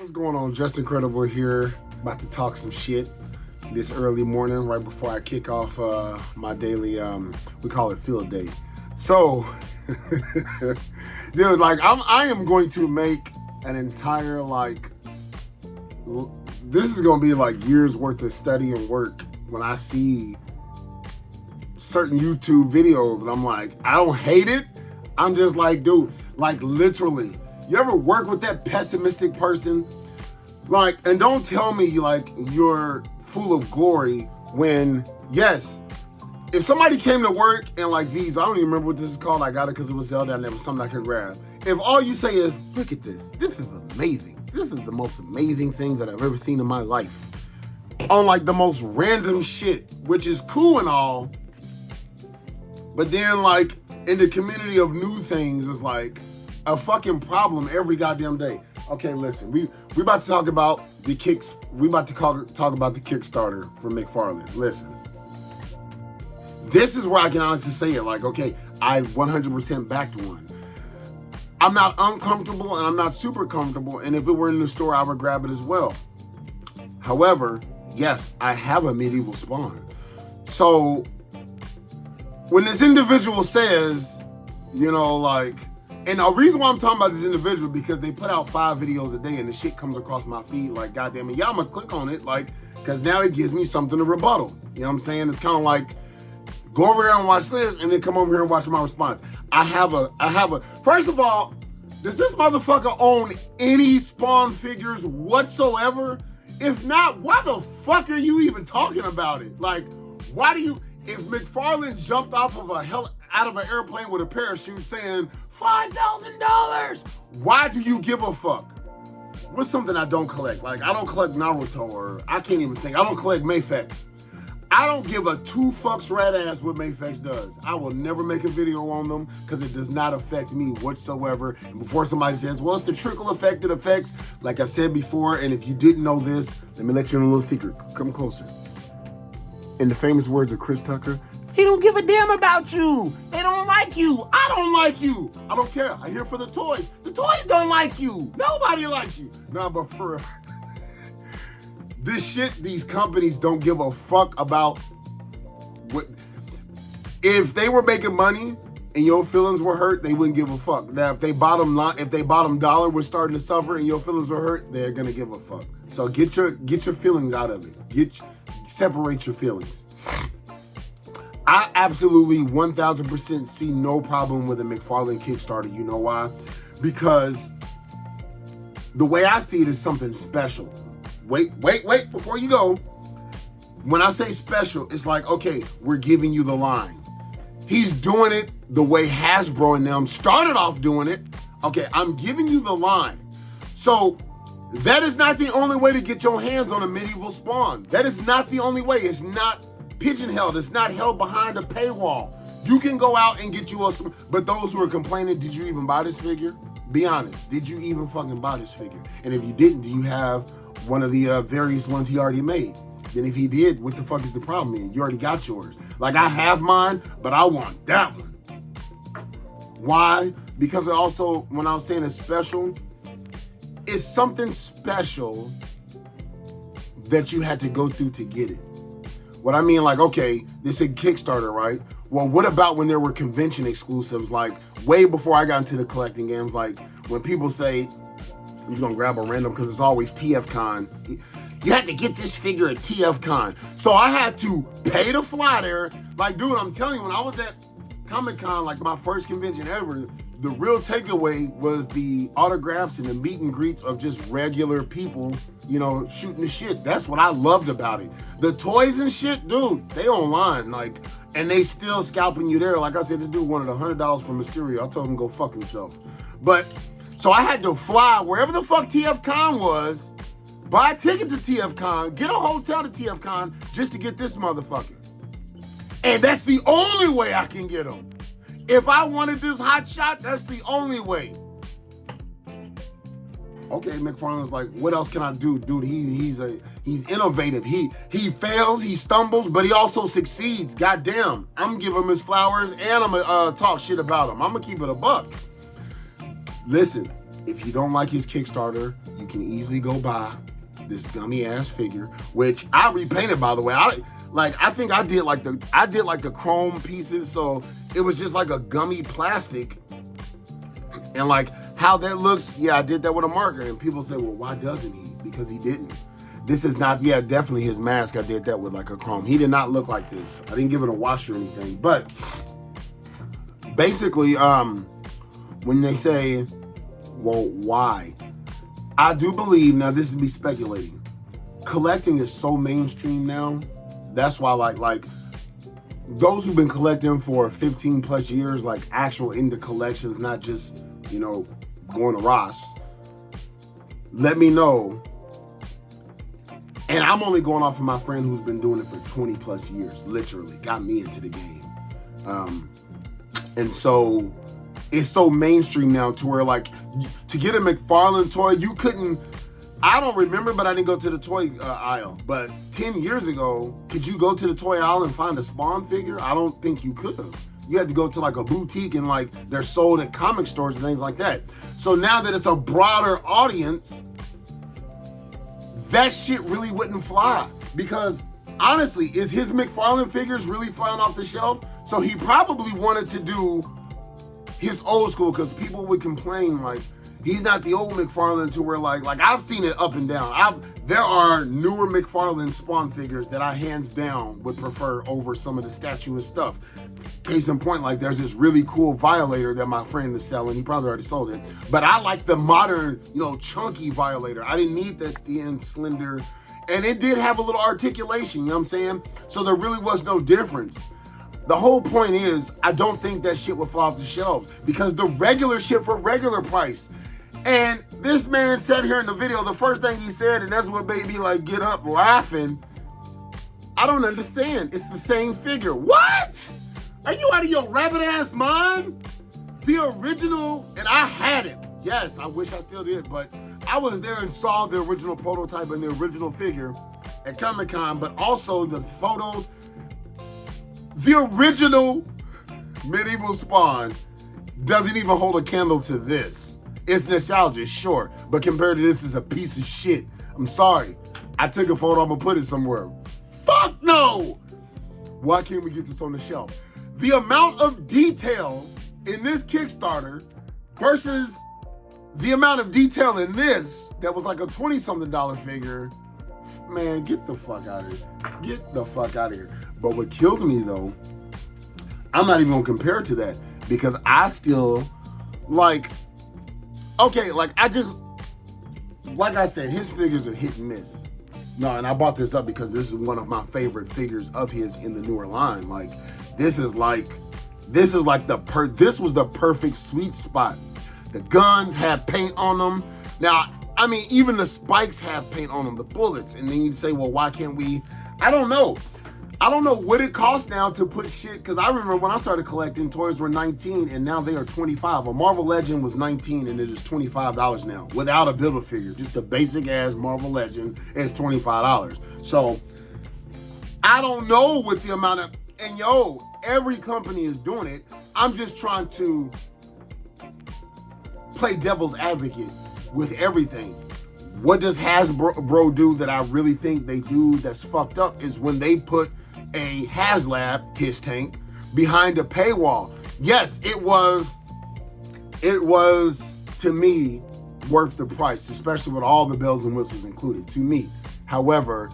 What's going on? Just Incredible here, about to talk some shit this early morning right before I kick off my daily, we call it field day. So, dude, like I am going to make an entire, like, this is going to be like years worth of study and work when I see certain YouTube videos and I'm like, I don't hate it. I'm just like, dude, like literally, you ever work with that pessimistic person? Like, and don't tell me like you're full of glory when, yes, if somebody came to work and like these, I don't even remember what this is called. I got it because it was Zelda and there was something I could grab. If all you say is, look at this, this is amazing. This is the most amazing thing that I've ever seen in my life. On like the most random shit, which is cool and all. But then like in the community of new things, it's like a fucking problem every goddamn day. Okay, listen, we about to talk about the talk about the Kickstarter for McFarlane. Listen, this is where I can honestly say it. Like, okay, I 100% backed one. I'm not uncomfortable and I'm not super comfortable. And if it were in the store, I would grab it as well. However, yes, I have a medieval spawn. So when this individual says, you know, like, and the reason why I'm talking about this individual, because they put out 5 videos a day and the shit comes across my feed like, goddamn it, yeah, I'm gonna click on it, like, because now it gives me something to rebuttal. You know what I'm saying? It's kind of like, go over there and watch this and then come over here and watch my response. I have a, first of all, does this motherfucker own any Spawn figures whatsoever? If not, why the fuck are you even talking about it? Like, why do you, if McFarlane jumped off of out of an airplane with a parachute saying $5,000, why do you give a fuck? What's something I don't collect? Like, I don't collect Naruto, or I can't even think. I don't collect Mayfex. I don't give a 2 fucks rat ass what Mayfex does. I will never make a video on them because it does not affect me whatsoever. And before somebody says, well, it's the trickle effect that affects, like I said before, and if you didn't know this, let me let you in a little secret. Come closer. In the famous words of Chris Tucker, they don't give a damn about you. They don't like you. I don't like you. I don't care. I'm here for the toys. The toys don't like you. Nobody likes you. Nah, but for this shit, these companies don't give a fuck about what. If they were making money and your feelings were hurt, they wouldn't give a fuck. Now, if they bottom dollar was starting to suffer and your feelings were hurt, they're gonna give a fuck. So get your feelings out of it. Separate your feelings. I absolutely 1000% see no problem with a McFarlane Kickstarter. You know why? Because the way I see it is something special. Wait, before you go. When I say special, it's like, okay, we're giving you the line. He's doing it the way Hasbro and them started off doing it. Okay, I'm giving you the line. So that is not the only way to get your hands on a medieval spawn. That is not the only way. It's not pigeon-held. It's not held behind a paywall. You can go out and get you but those who are complaining, did you even buy this figure? Be honest. Did you even fucking buy this figure? And if you didn't, do you have one of the various ones he already made? Then if he did, what the fuck is the problem then? You already got yours. Like, I have mine, but I want that one. Why? Because it also, when I was saying it's special, it's something special that you had to go through to get it. What I mean, like, okay, this is Kickstarter, right? Well, what about when there were convention exclusives, like way before I got into the collecting games, like when people say, I'm just gonna grab a random because it's always TFCon. You had to get this figure at TFCon. So I had to pay to fly there. Like, dude, I'm telling you, when I was at Comic-Con, like my first convention ever, the real takeaway was the autographs and the meet and greets of just regular people, you know, shooting the shit. That's what I loved about it. The toys and shit, dude, they online, like, and they still scalping you there. Like I said, this dude wanted $100 for Mysterio. I told him go fuck himself. But, so I had to fly wherever the fuck TFCon was, buy a ticket to TFCon, get a hotel to TFCon just to get this motherfucker. And that's the only way I can get him. If I wanted this hot shot, that's the only way. Okay, McFarlane's like, what else can I do? Dude, he's innovative. He fails, he stumbles, but he also succeeds. Goddamn, I'm gonna give him his flowers and I'm gonna talk shit about him. I'm gonna keep it a buck. Listen, If you don't like his Kickstarter, you can easily go buy this gummy ass figure, which I repainted, by the way. I think I did like the chrome pieces, so it was just like a gummy plastic. And like how that looks, yeah, I did that with a marker. And people say, well, why doesn't he? Because he didn't. This is not, yeah, definitely his mask. I did that with like a chrome. He did not look like this. I didn't give it a wash or anything. But basically, when they say, well, why? I do believe, now this is me speculating, collecting is so mainstream now. That's why like those who've been collecting for 15 plus years, like actual into collections, not just, you know, going to Ross, let me know. And I'm only going off of my friend who's been doing it for 20 plus years, literally got me into the game. And so it's so mainstream now to where like to get a McFarlane toy, you couldn't, I don't remember, but I didn't go to the toy aisle. But 10 years ago, could you go to the toy aisle and find a Spawn figure? I don't think you could have. You had to go to like a boutique and like they're sold at comic stores and things like that. So now that it's a broader audience, that shit really wouldn't fly. Because honestly, is his McFarlane figures really flying off the shelf? So he probably wanted to do his old school, because people would complain like, he's not the old McFarlane to where like I've seen it up and down. There are newer McFarlane Spawn figures that I hands down would prefer over some of the statuette stuff. Case in point, like there's this really cool Violator that my friend is selling. He probably already sold it. But I like the modern, you know, chunky Violator. I didn't need that thin, slender. And it did have a little articulation, you know what I'm saying? So there really was no difference. The whole point is, I don't think that shit would fall off the shelves because the regular shit for regular price. And this man said here in the video, the first thing he said, and that's what made me like get up laughing. I don't understand. It's the same figure. What? Are you out of your rabbit ass mind? The original, and I had it. Yes, I wish I still did, but I was there and saw the original prototype and the original figure at Comic-Con, but also the photos. The original medieval Spawn doesn't even hold a candle to this. It's nostalgia, sure, but compared to this, is a piece of shit. I'm sorry. I took a photo, I'm gonna put it somewhere. Fuck no! Why can't we get this on the shelf? The amount of detail in this Kickstarter versus the amount of detail in this that was like a 20-something figure, man, get the fuck out of here. Get the fuck out of here. But what kills me though, I'm not even gonna compare it to that because I still like, okay, like I said, his figures are hit and miss. No, and I bought this up because this is one of my favorite figures of his in the newer line. Like, this was the perfect sweet spot. The guns have paint on them. Now, I mean, even the spikes have paint on them, the bullets. And then you'd say, well, why can't we? I don't know. I don't know what it costs now to put shit, because I remember when I started collecting, toys were $19 and now they are $25. A Marvel Legend was $19 and it is $25 now without a Build-A-Figure. Just a basic ass Marvel Legend is $25. So I don't know what the amount of, and yo, every company is doing it. I'm just trying to play devil's advocate with everything. What does Hasbro do that I really think they do that's fucked up is when they put a HasLab, his tank, behind a paywall. Yes, it was to me worth the price, especially with all the bells and whistles included, to me. However,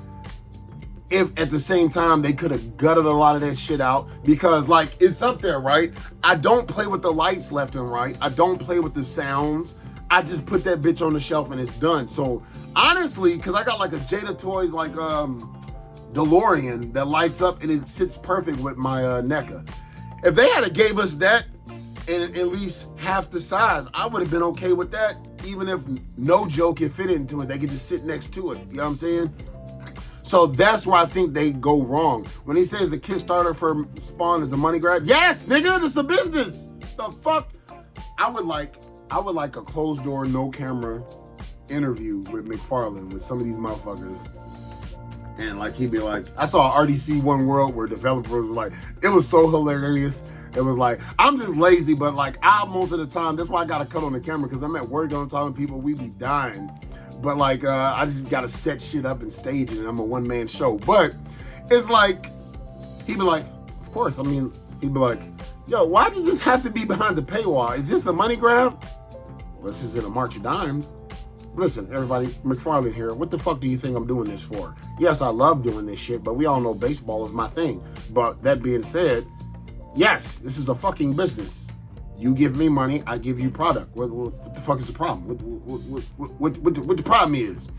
if at the same time they could have gutted a lot of that shit out, because like it's up there, right? I don't play with the lights left and right. I don't play with the sounds. I just put that bitch on the shelf and it's done. So honestly, because I got like a Jada Toys like DeLorean that lights up and it sits perfect with my NECA. If they had gave us that in at least half the size, I would have been okay with that. Even if no joke could fit into it, they could just sit next to it. You know what I'm saying? So that's where I think they go wrong. When he says the Kickstarter for Spawn is a money grab, yes, nigga, it's a business. The fuck? I would like a closed door, no camera interview with McFarlane with some of these motherfuckers. And like he'd be like, I saw RDC One World where developers were like, it was so hilarious. It was like, I'm just lazy, but like most of the time, that's why I got to cut on the camera, because I'm at work on talking to people, we be dying. But like, I just got to set shit up and stage it, and I'm a one-man show. But it's like, he'd be like, of course, I mean, he'd be like, yo, why does this have to be behind the paywall? Is this a money grab? Well, this is in a March of Dimes. Listen, everybody, McFarlane here. What the fuck do you think I'm doing this for? Yes, I love doing this shit, but we all know baseball is my thing. But that being said, yes, this is a fucking business. You give me money, I give you product. What the fuck is the problem? What the problem is?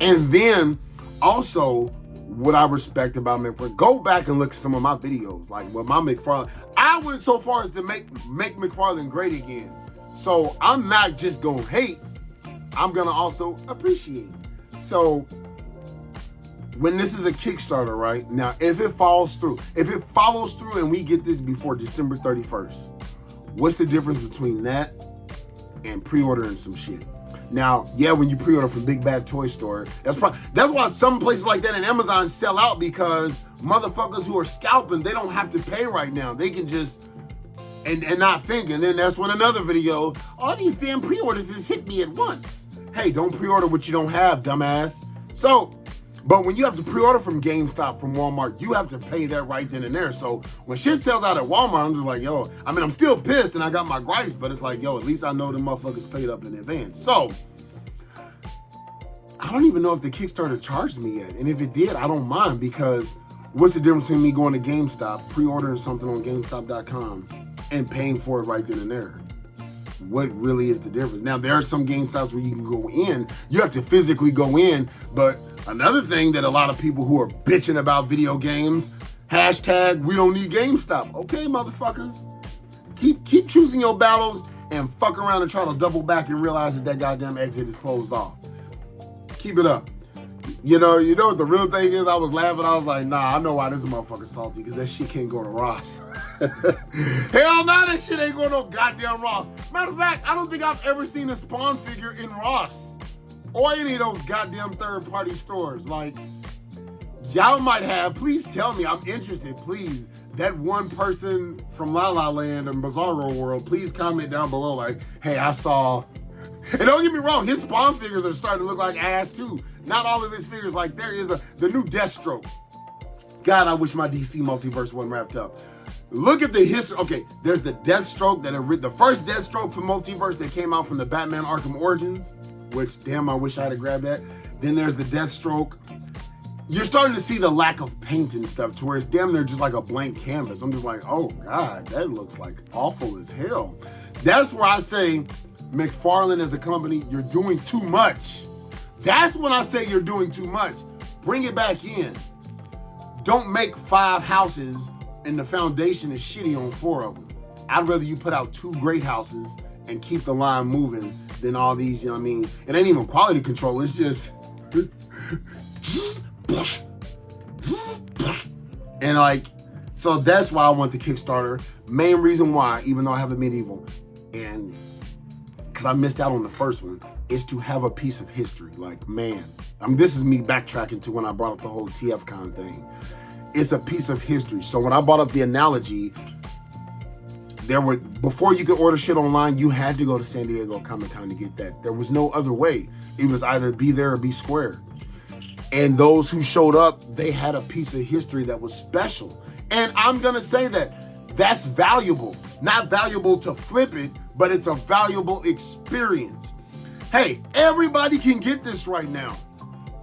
And then also, what I respect about McFarlane, go back and look at some of my videos. Like with my McFarlane, I went so far as to make McFarlane great again. So I'm not just gonna hate, I'm gonna also appreciate. So when this is a Kickstarter, right? Now, if it follows through and we get this before December 31st, what's the difference between that and pre-ordering some shit? Now, yeah, when you pre-order from Big Bad Toy Store, that's why some places like that in Amazon sell out, because motherfuckers who are scalping, they don't have to pay right now. They can just and not think. And then that's when another video, all these damn pre-orders just hit me at once. Hey, don't pre-order what you don't have, dumbass. So, but when you have to pre-order from GameStop, from Walmart, you have to pay that right then and there. So when shit sells out at Walmart, I'm just like, yo, I mean, I'm still pissed and I got my gripes, but it's like, yo, at least I know the motherfuckers paid up in advance. So I don't even know if the Kickstarter charged me yet. And if it did, I don't mind, because what's the difference between me going to GameStop, pre-ordering something on GameStop.com and paying for it right then and there? What really is the difference? Now, there are some GameStops where you can go in, you have to physically go in, but another thing that a lot of people who are bitching about video games, hashtag we don't need GameStop. Okay, motherfuckers, keep choosing your battles and fuck around and try to double back and realize that goddamn exit is closed off. Keep it up. You know what the real thing is? I was laughing. I was like, nah, I know why this motherfucker's salty, because that shit can't go to Ross. Hell no, that shit ain't going to no goddamn Ross. Matter of fact, I don't think I've ever seen a Spawn figure in Ross or any of those goddamn third-party stores. Like, y'all might have. Please tell me. I'm interested. Please. That one person from La La Land and Bizarro World, please comment down below like, hey, I saw... And don't get me wrong, his Spawn figures are starting to look like ass too. Not all of his figures. Like, there is the new Deathstroke. God, I wish my DC multiverse wasn't wrapped up. Look at the history. Okay, there's the Deathstroke, the first Deathstroke for multiverse that came out from the Batman Arkham Origins, which, damn, I wish I had grabbed that. Then there's the Deathstroke. You're starting to see the lack of paint and stuff, to where it's damn near just like a blank canvas. I'm just like, oh God, that looks like awful as hell. That's where I say, McFarlane as a company, you're doing too much. That's when I say you're doing too much. Bring it back in. Don't make 5 houses and the foundation is shitty on 4 of them. I'd rather you put out 2 great houses and keep the line moving than all these, you know what I mean? It ain't even quality control, it's just... And like, so that's why I want the Kickstarter. Main reason why, even though I have a medieval, and because I missed out on the first one, is to have a piece of history. Like, man, I mean, this is me backtracking to when I brought up the whole TFCon thing. It's a piece of history. So when I brought up the analogy, before you could order shit online, you had to go to San Diego Comic-Con to get that. There was no other way. It was either be there or be square. And those who showed up, they had a piece of history that was special. And I'm gonna say that's valuable. Not valuable to flip it, but it's a valuable experience. Hey, everybody can get this right now.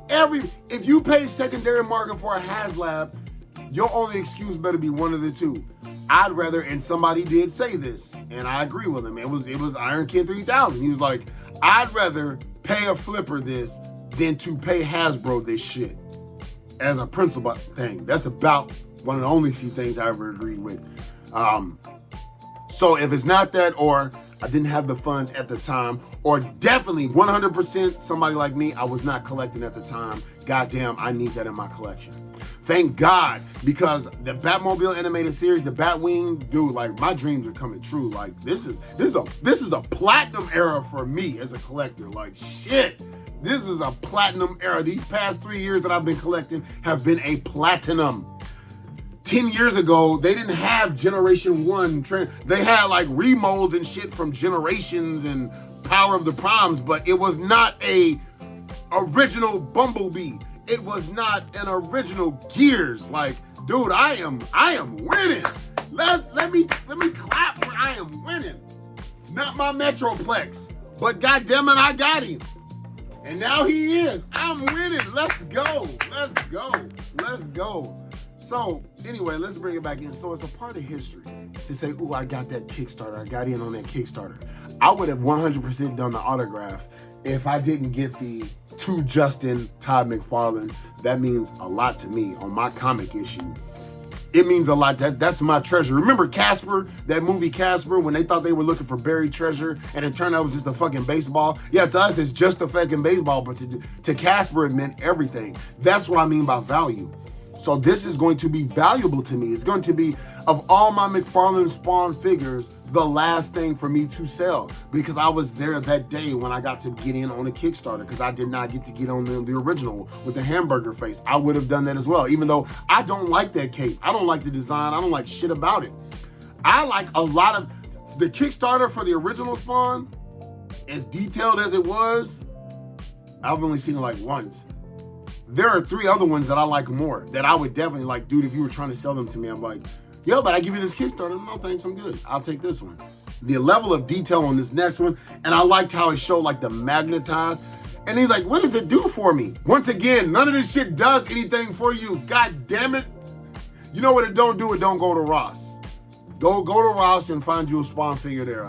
If you pay secondary market for a HasLab, your only excuse better be one of the two. I'd rather, and somebody did say this, and I agree with him. It was Iron Kid 3000. He was like, I'd rather pay a flipper this than to pay Hasbro this shit as a principal thing. That's about one of the only few things I ever agreed with. So if it's not that, or I didn't have the funds at the time, or definitely 100% somebody like me, I was not collecting at the time, goddamn, I need that in my collection. Thank God, because the Batmobile animated series, the Batwing, dude, like, my dreams are coming true. Like, this is a platinum era for me as a collector. Like, shit, this is a platinum era. These past 3 years that I've been collecting have been a platinum. 10 years ago, they didn't have Generation 1. They had like remolds and shit from Generations and Power of the Primes, but it was not a original Bumblebee. It was not an original Gears. Like, dude, I am winning. Let me clap when I am winning. Not my Metroplex, but goddammit, I got him. And now he is. I'm winning. Let's go. Let's go. Let's go. So anyway, let's bring it back in. So it's a part of history to say, ooh, I got that Kickstarter. I got in on that Kickstarter. I would have 100% done the autograph if I didn't get the to Justin Todd McFarlane. That means a lot to me on my comic issue. It means a lot. That's my treasure. Remember Casper, that movie Casper, when they thought they were looking for buried treasure and it turned out it was just a fucking baseball? Yeah, to us it's just a fucking baseball, but to Casper it meant everything. That's what I mean by value. So this is going to be valuable to me. It's going to be, of all my McFarlane Spawn figures, the last thing for me to sell, because I was there that day when I got to get in on a Kickstarter, because I did not get to get on the original with the hamburger face. I would have done that as well, even though I don't like that cape. I don't like the design. I don't like shit about it. I like a lot of the Kickstarter for the original Spawn, as detailed as it was. I've only seen it like once. There are 3 other ones that I like more, that I would definitely like, dude, if you were trying to sell them to me, I'm like, yo, but I give you this Kickstarter. No, thanks, I'm good. I'll take this one. The level of detail on this next one, and I liked how it showed like the magnetized. And he's like, what does it do for me? Once again, none of this shit does anything for you. God damn it. You know what it don't do? It don't go to Ross. Go to Ross and find you a Spawn figure there.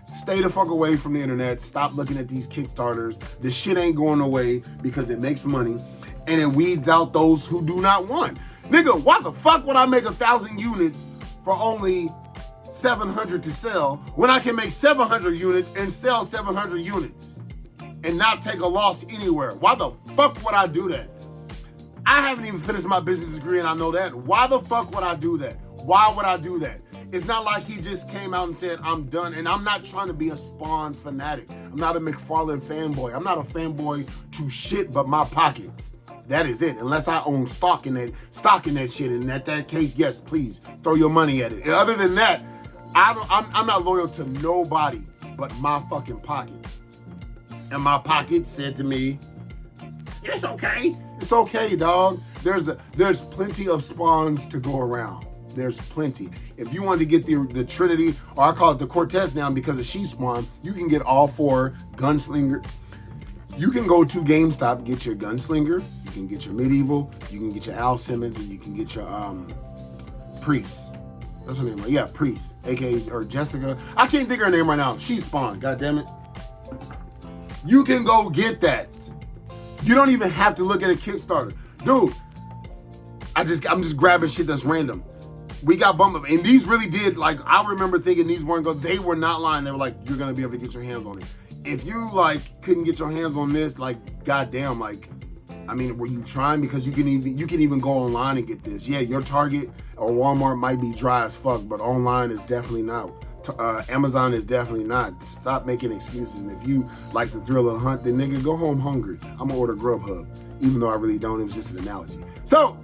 Stay the fuck away from the internet. Stop looking at these Kickstarters. This shit ain't going away because it makes money and it weeds out those who do not want. Nigga, why the fuck would I make 1,000 units for only 700 to sell when I can make 700 units and sell 700 units and not take a loss anywhere? Why the fuck would I do that? I haven't even finished my business degree and I know that. Why the fuck would I do that? Why would I do that? It's not like he just came out and said, I'm done. And I'm not trying to be a Spawn fanatic. I'm not a McFarlane fanboy. I'm not a fanboy to shit but my pockets. That is it. Unless I own stock in that shit. And at that case, yes, please throw your money at it. Other than that, I'm not loyal to nobody but my fucking pockets. And my pockets said to me, it's okay. It's okay, dog. There's plenty of Spawns to go around. There's plenty. If you want to get the Trinity, or I call it the Cortez now because of She Spawn, you can get all 4 Gunslinger. You can go to GameStop, get your Gunslinger, you can get your Medieval, you can get your Al Simmons, and you can get your Priest. That's her name, right? Yeah, Priest, aka or Jessica. I can't think of her name right now. She Spawn, god damn it. You can go get that. You don't even have to look at a Kickstarter. Dude, I'm just grabbing shit that's random. We got bumped, and these really did, like, I remember thinking these weren't good. They were not lying. They were like, you're gonna be able to get your hands on it. If you, like, couldn't get your hands on this, like, goddamn, like, I mean, were you trying? Because you can even go online and get this. Yeah, your Target or Walmart might be dry as fuck, but online is definitely not. Amazon is definitely not. Stop making excuses. And if you like the thrill of the hunt, then nigga, go home hungry. I'm gonna order Grubhub, even though I really don't. It was just an analogy. So,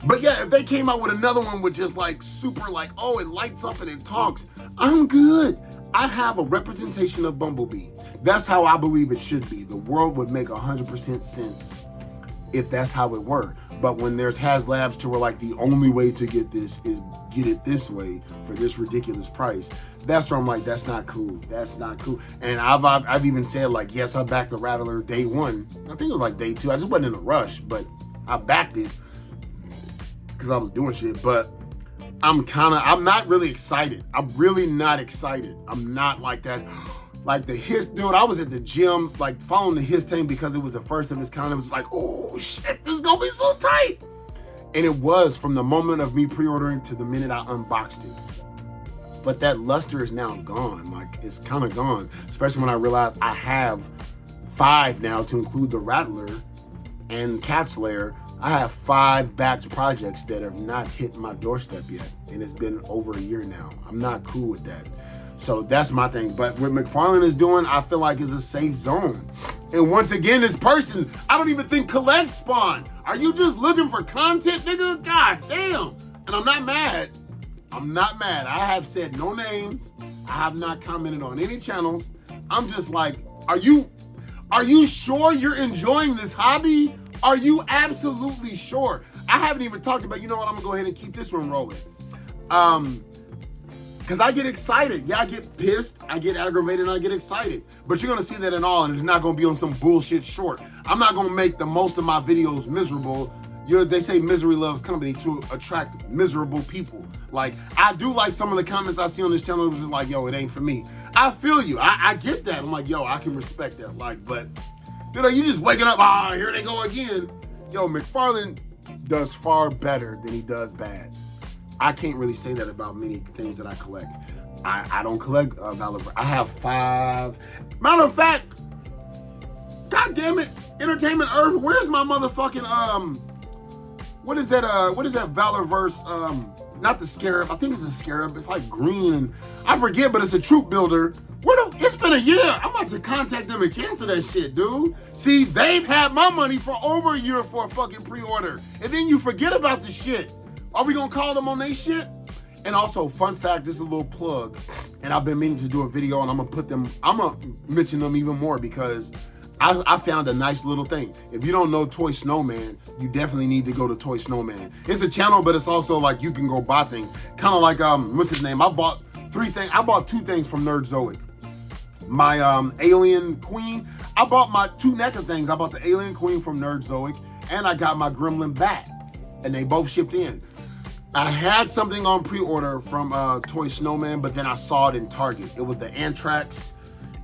but yeah, if they came out with another one with just like super like, oh, it lights up and it talks, I'm good. I have a representation of Bumblebee. That's how I believe it should be. The world would make 100% sense if that's how it were. But when there's HasLabs to where like the only way to get this is get it this way for this ridiculous price, that's where I'm like, that's not cool. That's not cool. And I've even said like, yes, I backed the Rattler day 1. I think it was like day 2. I just wasn't in a rush, but I backed it because I was doing shit. But I'm not really excited. I'm really not excited. I'm not like that. Like the Hiss, dude, I was at the gym, like following the Hiss tank because it was the first of its kind. It was just like, oh shit, this is gonna be so tight. And it was from the moment of me pre-ordering to the minute I unboxed it. But that luster is now gone. Like it's kind of gone, especially when I realized I have 5 now to include the Rattler and Cat Slayer. I have 5 backed projects that have not hit my doorstep yet. And it's been over a year now. I'm not cool with that. So that's my thing. But what McFarlane is doing, I feel like is a safe zone. And once again, this person, I don't even think collects Spawn. Are you just looking for content, nigga? God damn. And I'm not mad. I'm not mad. I have said no names. I have not commented on any channels. I'm just like, are you sure you're enjoying this hobby? Are you absolutely sure? I haven't even talked about, you know what, I'm gonna go ahead and keep this one rolling. Because I get excited. Yeah, I get pissed, I get aggravated, and I get excited. But you're gonna see that in all, and it's not gonna be on some bullshit short. I'm not gonna make the most of my videos miserable. They say misery loves company to attract miserable people. Like, I do like some of the comments I see on this channel. It was just like, yo, it ain't for me. I feel you. I get that. I'm like, yo, I can respect that. Like, but, dude, are you just waking up, here they go again. Yo, McFarlane does far better than he does bad. I can't really say that about many things that I collect. I don't collect Valor. I have 5. Matter of fact, God damn it, Entertainment Earth, where's my motherfucking, what is that Valorverse, not the Scarab, I think it's a Scarab, it's like green, and I forget, but it's a troop builder. It's been a year. I'm about to contact them and cancel that shit, dude. See, they've had my money for over a year for a fucking pre-order, and then you forget about the shit. Are we gonna call them on they shit? And also, fun fact, this is a little plug, and I've been meaning to do a video, and I'm gonna mention them even more because I found a nice little thing. If you don't know Toy Snowman, you definitely need to go to Toy Snowman. It's a channel, but it's also like you can go buy things. Kind of like, what's his name? I bought 2 things from Nerdzoic. My Alien Queen. I bought my 2 NECA things. I bought the Alien Queen from Nerdzoic, and I got my Gremlin Bat, and they both shipped in. I had something on pre-order from Toy Snowman, but then I saw it in Target. It was the Anthrax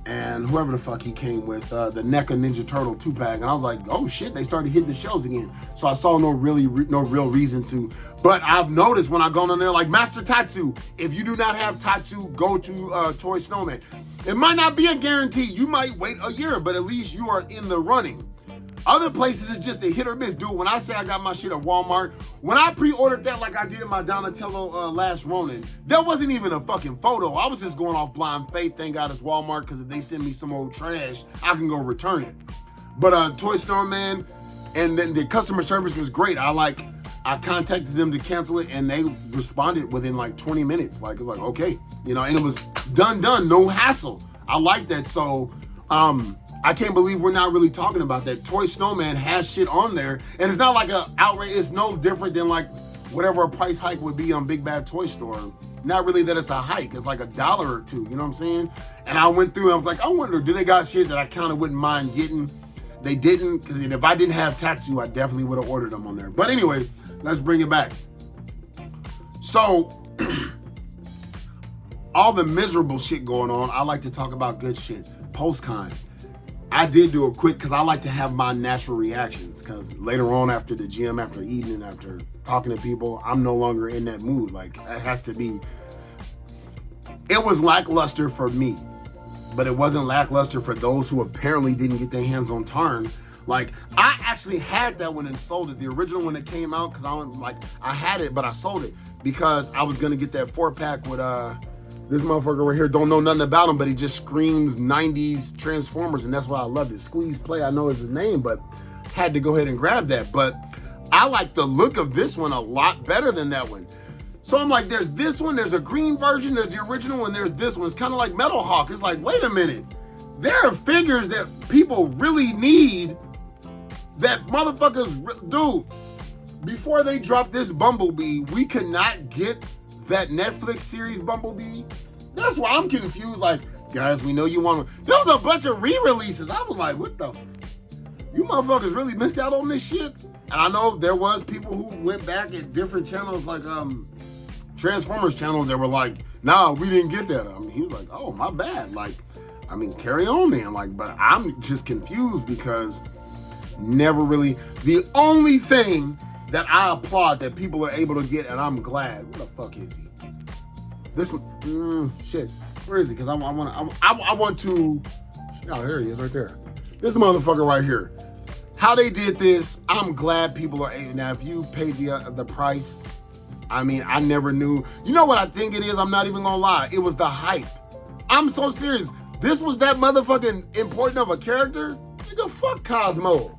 and whoever the fuck he came with, the NECA Ninja Turtle 2-pack, and I was like, oh shit, they started hitting the shelves again. So I saw no real reason to. But I've noticed when I go on there, like Master Tatsu, if you do not have Tatsu, go to Toy Snowman. It might not be a guarantee. You might wait a year, but at least you are in the running. Other places, it's just a hit or miss. Dude, when I say I got my shit at Walmart, when I pre-ordered that like I did my Donatello Last Ronin, there wasn't even a fucking photo. I was just going off blind faith. Thank God it's Walmart, because if they send me some old trash, I can go return it. But Toy Snowman, and then the customer service was great. I contacted them to cancel it, and they responded within like 20 minutes. Like, it was like, okay, you know, and it was done, no hassle. I like that. So, I can't believe we're not really talking about that. Toy Snowman has shit on there, and it's not like a outrage. It's no different than like whatever a price hike would be on Big Bad Toy Store. Not really that it's a hike. It's like $1 or $2. You know what I'm saying? And I went through. And I was like, I wonder, do they got shit that I kind of wouldn't mind getting? They didn't, because if I didn't have Tatsu, I definitely would have ordered them on there. But anyway, let's bring it back. So, all the miserable shit going on, I like to talk about good shit. Post-con. I did do a quick, because I like to have my natural reactions, because later on after the gym, after eating, and after talking to people, I'm no longer in that mood. Like, it has to be. It was lackluster for me, but it wasn't lackluster for those who apparently didn't get their hands on Tarn. Like, I actually had that one and sold it. The original one that came out, because I had it, but I sold it because I was going to get that 4-pack with, this motherfucker right here, don't know nothing about him, but he just screams 90s Transformers, and that's why I loved it. Squeeze Play, I know is his name, but had to go ahead and grab that. But I like the look of this one a lot better than that one. So I'm like, there's this one, there's a green version, there's the original, and there's this one. It's kind of like Metal Hawk. It's like, wait a minute. There are figures that people really need that motherfuckers, dude, before they drop this Bumblebee, we could not get that Netflix series Bumblebee. That's why I'm confused. Like, guys, we know you want to. There was a bunch of re-releases. I was like, what the you motherfuckers really missed out on this shit? And I know there was people who went back at different channels, like Transformers channels, that were like, nah, we didn't get that. I mean, he was like, oh, my bad. Like, I mean, carry on, man. Like, but I'm just confused because never really. The only thing that I applaud that people are able to get, and I'm glad. Where the fuck is he? This shit. Where is he? Because I want to. Oh, there he is, right there. This motherfucker right here. How they did this, I'm glad people are able. Now, if you paid the price, I mean, I never knew. You know what I think it is? I'm not even gonna lie. It was the hype. I'm so serious. This was that motherfucking important of a character? Nigga, fuck Cosmo.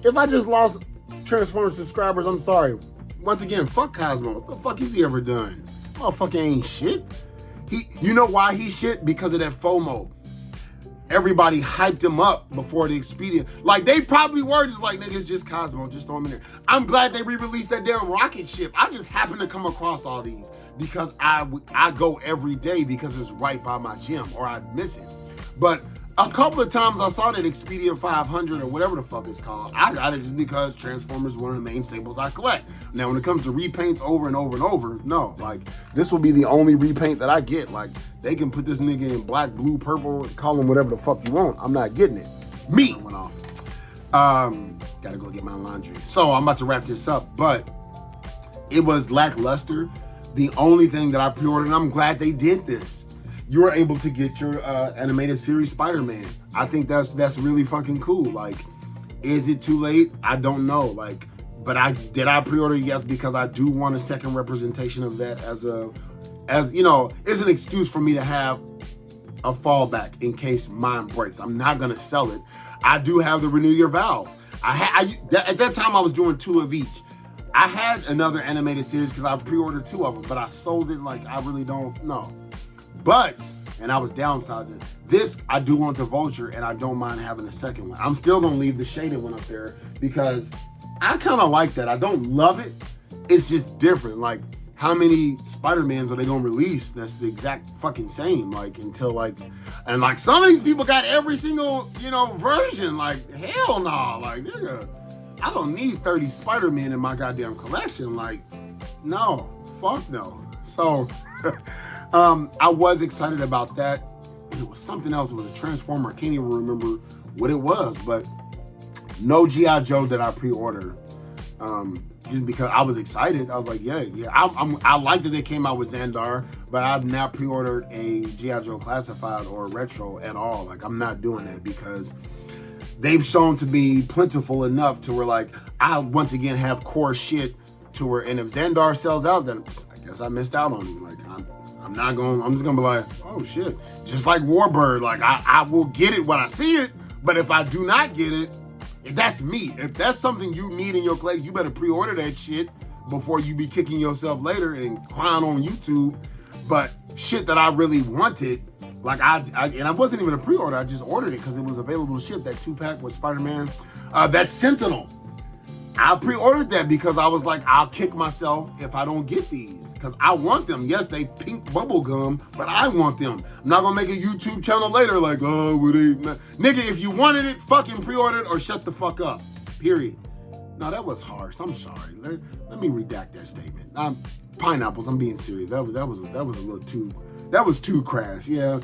If I just lost Transformers subscribers, I'm sorry. once again, fuck Cosmo. What the fuck has he ever done? Motherfucker ain't shit. You know why he's shit? Because of that FOMO. Everybody hyped him up before the Expedia. Like, they probably were just like, nigga, it's just Cosmo, just throw him in there. I'm glad they re-released that damn rocket ship. I just happened to come across all these because I go every day because it's right by my gym, or I'd miss it. But a couple of times I saw that Expedia 500 or whatever the fuck it's called. I got it just because Transformers is one of the main staples I collect. Now, when it comes to repaints over and over and over, no. Like, this will be the only repaint that I get. Like, they can put this nigga in black, blue, purple, call him whatever the fuck you want. I'm not getting it. Me went off. Gotta go get my laundry. So I'm about to wrap this up, but it was lackluster. The only thing that I pre-ordered, and I'm glad they did this, you were able to get your animated series Spider-Man. I think that's really fucking cool. Like, is it too late? I don't know. Like, but did I pre-order? Yes, because I do want a second representation of that as you know, it's an excuse for me to have a fallback in case mine breaks. I'm not gonna sell it. I do have the Renew Your Vows. At that time I was doing 2 of each. I had another animated series because I pre-ordered 2 of them, but I sold it. Like, I really don't know. But, and I was downsizing. This, I do want the Vulture, and I don't mind having a second one. I'm still gonna leave the shaded one up there because I kind of like that. I don't love it. It's just different. Like, how many Spider-Mans are they gonna release that's the exact fucking same? Like, until like, and like some of these people got every single, you know, version. Like, hell no. Like, nigga, I don't need 30 Spider-Man in my goddamn collection. Like, no, fuck no. So, I was excited about that. It was something else. It was a Transformer. I can't even remember what it was, but no G.I. Joe that I pre-ordered. Just because I was excited. I was like, yeah. I like that they came out with Xandar, but I've not pre-ordered a G.I. Joe Classified or a Retro at all. Like, I'm not doing that because they've shown to be plentiful enough to where, like, I once again have core shit to where, and if Xandar sells out, then I guess I missed out on him. Like, I'm just gonna be like, oh shit. Just like Warbird, like I will get it when I see it, but if I do not get it, that's me. If that's something you need in your collection, you better pre-order that shit before you be kicking yourself later and crying on YouTube. But shit that I really wanted, like and I wasn't even a pre-order, I just ordered it because it was available to ship, that 2-pack with Spider-Man. That Sentinel. I pre-ordered that because I was like, I'll kick myself if I don't get these. Because I want them. Yes, they pink bubble gum, but I want them. I'm not going to make a YouTube channel later like, oh, would they? Nigga, if you wanted it, fucking pre-order it or shut the fuck up. Period. No, that was harsh. I'm sorry. Let me redact that statement. Pineapples, I'm being serious. That was a little too, that was too crass. Yeah,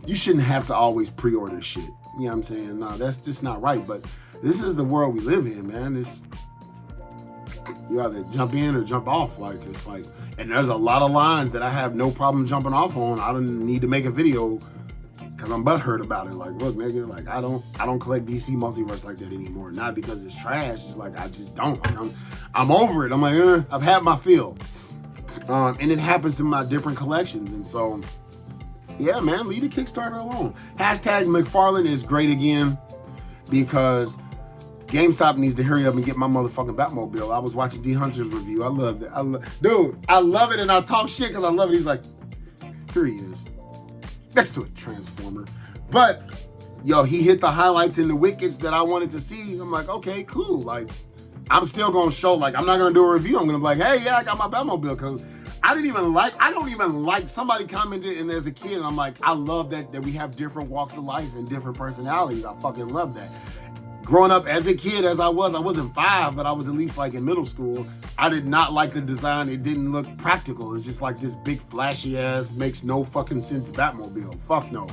you shouldn't have to always pre-order shit. You know what I'm saying? No, that's just not right. But this is the world we live in, man. You either jump in or jump off. Like, it's like, and there's a lot of lines that I have no problem jumping off on. I don't need to make a video because I'm butthurt about it. Like, look, nigga, like I don't collect DC multiverse like that anymore. Not because it's trash. It's like I just don't. Like, I'm over it. I'm like, I've had my fill. And it happens in my different collections. And so, yeah, man, leave the Kickstarter alone. Hashtag McFarlane is great again because GameStop needs to hurry up and get my motherfucking Batmobile. I was watching D Hunter's review. I love that. Dude, I love it, and I talk shit because I love it. He's like, here he is. Next to a Transformer. But, yo, he hit the highlights and the wickets that I wanted to see. I'm like, okay, cool. Like, I'm still going to show, like, I'm not going to do a review. I'm going to be like, hey, yeah, I got my Batmobile because I don't even like, somebody commented, and as a kid, and I'm like, I love that we have different walks of life and different personalities. I fucking love that. Growing up as a kid, as I wasn't 5, but I was at least like in middle school. I did not like the design. It didn't look practical. It's just like this big flashy ass, makes no fucking sense Batmobile. Fuck no.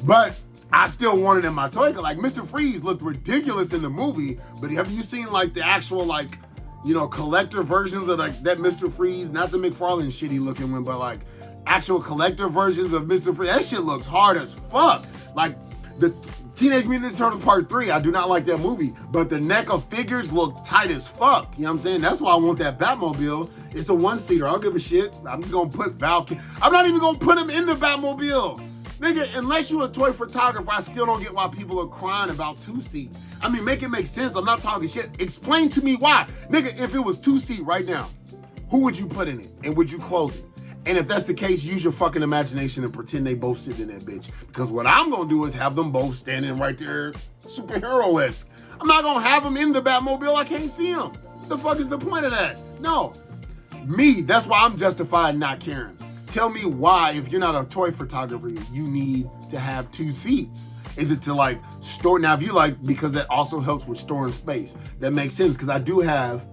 But I still wanted it in my toy. Like Mr. Freeze looked ridiculous in the movie, but have you seen like the actual like, you know, collector versions of like that Mr. Freeze? Not the McFarlane shitty looking one, but like actual collector versions of Mr. Freeze. That shit looks hard as fuck. Like the Teenage Mutant Ninja Turtles Part 3, I do not like that movie, but the NECA of figures look tight as fuck. You know what I'm saying? That's why I want that Batmobile. It's a 1-seater. I don't give a shit. I'm just gonna put Val. I'm not even gonna put him in the Batmobile. Nigga, unless you're a toy photographer, I still don't get why people are crying about 2-seats. I mean, make it make sense. I'm not talking shit. Explain to me why. Nigga, if it was 2-seat right now, who would you put in it? And would you close it? And if that's the case, use your fucking imagination and pretend they both sit in that bitch. Because what I'm gonna do is have them both standing right there, superhero-esque. I'm not gonna have them in the Batmobile. I can't see them. The fuck is the point of that? No. Me, that's why I'm justified not caring. Tell me why, if you're not a toy photographer, you need to have 2 seats. Is it to like store? Now, if you like, because that also helps with storing space. That makes sense, because I do have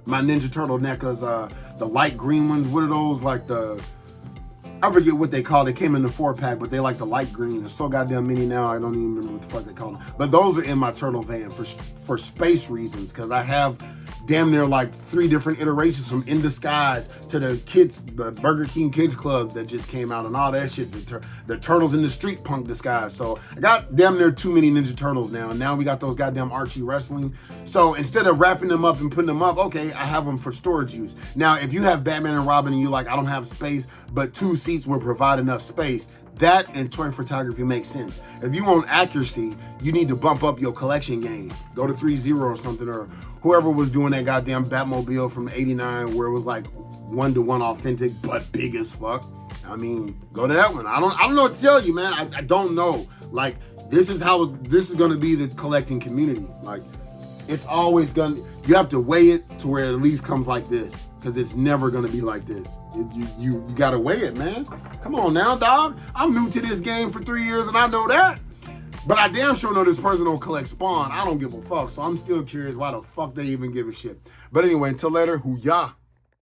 my Ninja Turtle NECAs, the light green ones. What are those? Like I forget what they call it. They came in the 4-pack, but they like the light green. They're so goddamn many now, I don't even remember what the fuck they call them. But those are in my turtle van for space reasons, because I have damn near like 3 different iterations, from In Disguise to the Burger King Kids Club that just came out and all that shit. The Turtles in the Street Punk disguise. So I got damn near too many Ninja Turtles now. And now we got those goddamn Archie wrestling. So instead of wrapping them up and putting them up, okay, I have them for storage use. Now, if you have Batman and Robin and you like, I don't have space, but 2 seats will provide enough space, that and toy photography makes sense. If you want accuracy, you need to bump up your collection game. Go to 3.0 or something, or whoever was doing that goddamn Batmobile from '89 where it was like 1-to-1 authentic but big as fuck. I mean, go to that one. I don't know what to tell you, man. I don't know. Like, this is gonna be the collecting community. Like, it's always you have to weigh it to where it at least comes like this, because it's never gonna be like this. You gotta weigh it, man. Come on now, dog. I'm new to this game for 3 years and I know that. But I damn sure know this person don't collect Spawn. I don't give a fuck. So I'm still curious why the fuck they even give a shit. But anyway, until later, hoo-yah.